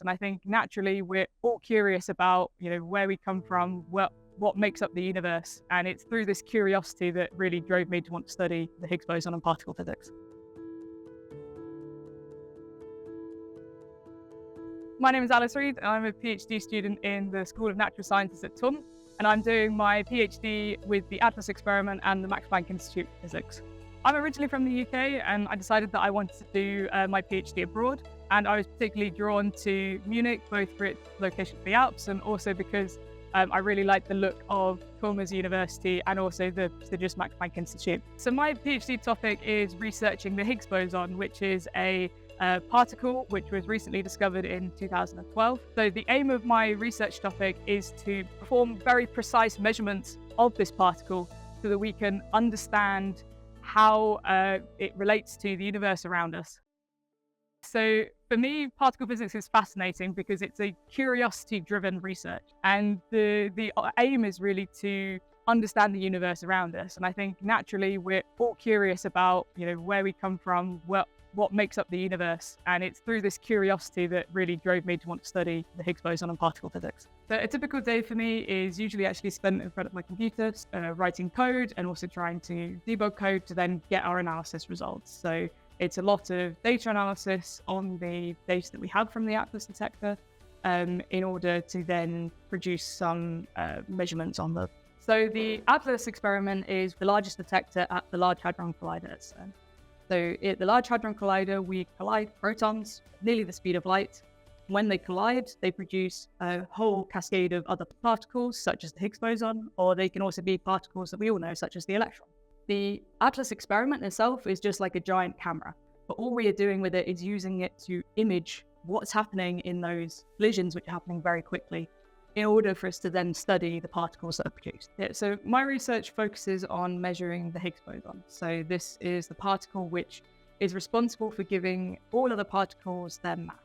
And I think naturally we're all curious about, where we come from, what makes up the universe. And it's through this curiosity that really drove me to want to study the Higgs boson and particle physics. My name is Alice Reed, and I'm a PhD student in the School of Natural Sciences at TUM, and I'm doing my PhD with the ATLAS experiment and the Max Planck Institute of Physics. I'm originally from the UK, and I decided that I wanted to do my PhD abroad, and I was particularly drawn to Munich, both for its location of the Alps and also because I really like the look of TUM as a university and also the prestigious Max Planck Institute. So my PhD topic is researching the Higgs boson, which is a particle which was recently discovered in 2012. So the aim of my research topic is to perform very precise measurements of this particle so that we can understand how it relates to the universe around us. So for me, particle physics is fascinating because it's a curiosity-driven research, and the aim is really to understand the universe around us. And I think naturally we're all curious about, where we come from, what makes up the universe, and it's through this curiosity that really drove me to want to study the Higgs boson and particle physics. So a typical day for me is usually actually spent in front of my computer, writing code and also trying to debug code to then get our analysis results. So it's a lot of data analysis on the data that we have from the ATLAS detector in order to then produce some measurements on them. So the ATLAS experiment is the largest detector at the Large Hadron Collider at CERN. So at the Large Hadron Collider, we collide protons at nearly the speed of light. When they collide, they produce a whole cascade of other particles, such as the Higgs boson, or they can also be particles that we all know, such as the electron. The ATLAS experiment itself is just like a giant camera, but all we are doing with it is using it to image what's happening in those collisions, which are happening very quickly, in order for us to then study the particles that are produced. So my research focuses on measuring the Higgs boson. So this is the particle which is responsible for giving all other particles their mass.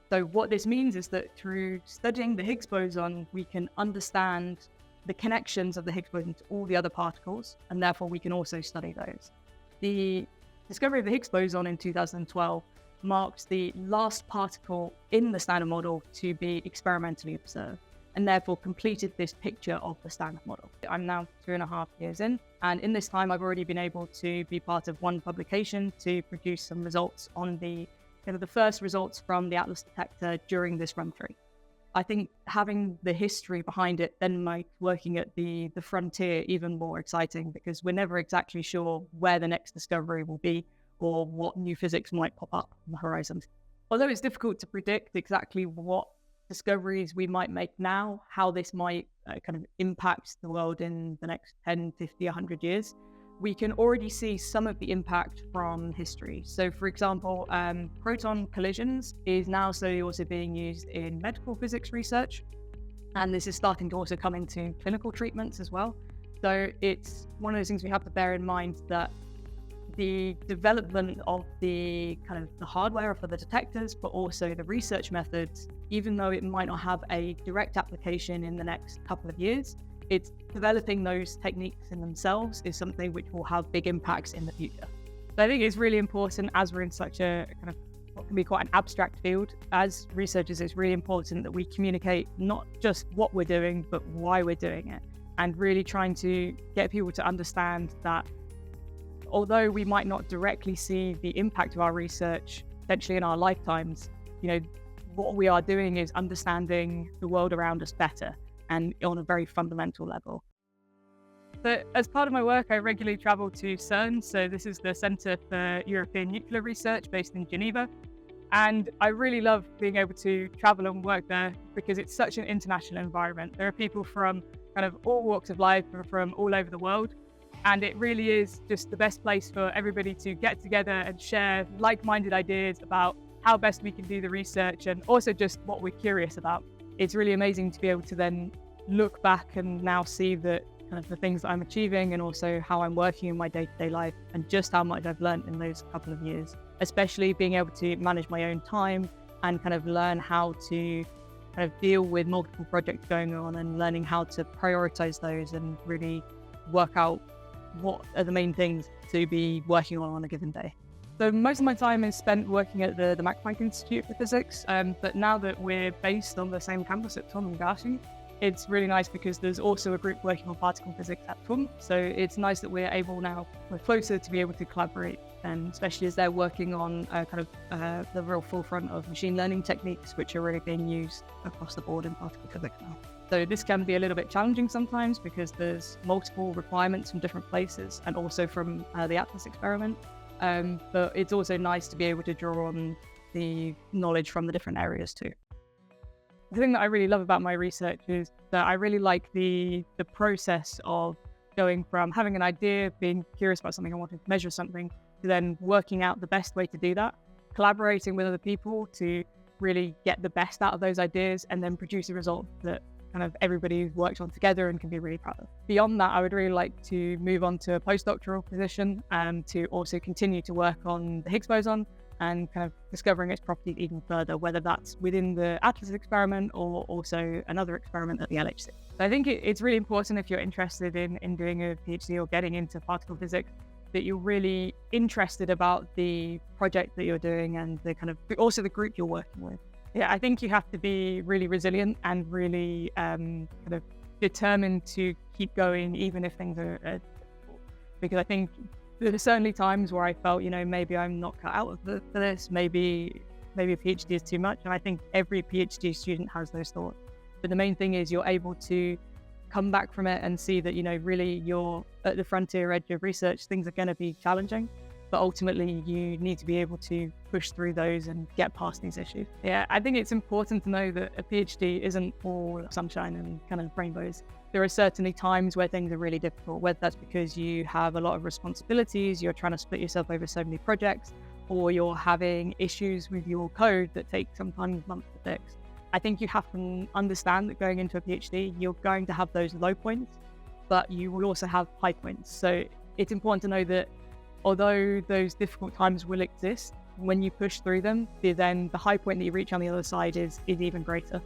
So what this means is that through studying the Higgs boson, we can understand the connections of the Higgs boson to all the other particles, and therefore we can also study those. The discovery of the Higgs boson in 2012 marks the last particle in the standard model to be experimentally observed, and therefore completed this picture of the standard model. I'm now 2.5 years in, and in this time I've already been able to be part of one publication to produce some results on the first results from the ATLAS detector during this run through. I think having the history behind it then makes working at the frontier even more exciting, because we're never exactly sure where the next discovery will be or what new physics might pop up on the horizon. Although it's difficult to predict exactly what discoveries we might make now, how this might impact the world in the next 10, 50, 100 years, we can already see some of the impact from history. So for example, proton collisions is now slowly also being used in medical physics research. And this is starting to also come into clinical treatments as well. So it's one of those things we have to bear in mind, that the development of the hardware for the detectors, but also the research methods, even though it might not have a direct application in the next couple of years, it's developing those techniques in themselves is something which will have big impacts in the future. So I think it's really important, as we're in such a what can be quite an abstract field, as researchers, it's really important that we communicate not just what we're doing, but why we're doing it, and really trying to get people to understand that although we might not directly see the impact of our research potentially in our lifetimes, what we are doing is understanding the world around us better and on a very fundamental level. But as part of my work, I regularly travel to CERN. So this is the Centre for European Nuclear Research based in Geneva. And I really love being able to travel and work there because it's such an international environment. There are people from all walks of life, from all over the world. And it really is just the best place for everybody to get together and share like-minded ideas about how best we can do the research and also just what we're curious about. It's really amazing to be able to then look back and now see that the things that I'm achieving and also how I'm working in my day-to-day life and just how much I've learned in those couple of years, especially being able to manage my own time and learn how to deal with multiple projects going on and learning how to prioritize those and really work out what are the main things to be working on a given day. So most of my time is spent working at the Max Planck Institute for Physics, but now that we're based on the same campus at TUM and Garching, it's really nice because there's also a group working on particle physics at TUM. So it's nice that we're closer to be able to collaborate, and especially as they're working on the real forefront of machine learning techniques, which are really being used across the board in particle physics now. So this can be a little bit challenging sometimes because there's multiple requirements from different places and also from the ATLAS experiment. But it's also nice to be able to draw on the knowledge from the different areas too. The thing that I really love about my research is that I really like the process of going from having an idea, being curious about something, I wanted to measure something, to then working out the best way to do that, collaborating with other people to really get the best out of those ideas and then produce a result that kind of everybody worked on together and can be really proud of. Beyond that, I would really like to move on to a postdoctoral position and to also continue to work on the Higgs boson and kind of discovering its properties even further, whether that's within the ATLAS experiment or also another experiment at the LHC. So I think it's really important if you're interested in doing a PhD or getting into particle physics, that you're really interested about the project that you're doing and also the group you're working with. Yeah, I think you have to be really resilient and really determined to keep going, even if things are difficult. Because I think there are certainly times where I felt, maybe I'm not cut out for this, maybe a PhD is too much. And I think every PhD student has those thoughts. But the main thing is you're able to come back from it and see that, really you're at the frontier edge of research. Things are going to be challenging, but ultimately you need to be able to push through those and get past these issues. Yeah, I think it's important to know that a PhD isn't all sunshine and kind of rainbows. There are certainly times where things are really difficult, whether that's because you have a lot of responsibilities, you're trying to split yourself over so many projects, or you're having issues with your code that take sometimes months to fix. I think you have to understand that going into a PhD, you're going to have those low points, but you will also have high points. So it's important to know that although those difficult times will exist, when you push through them, then the high point that you reach on the other side is even greater.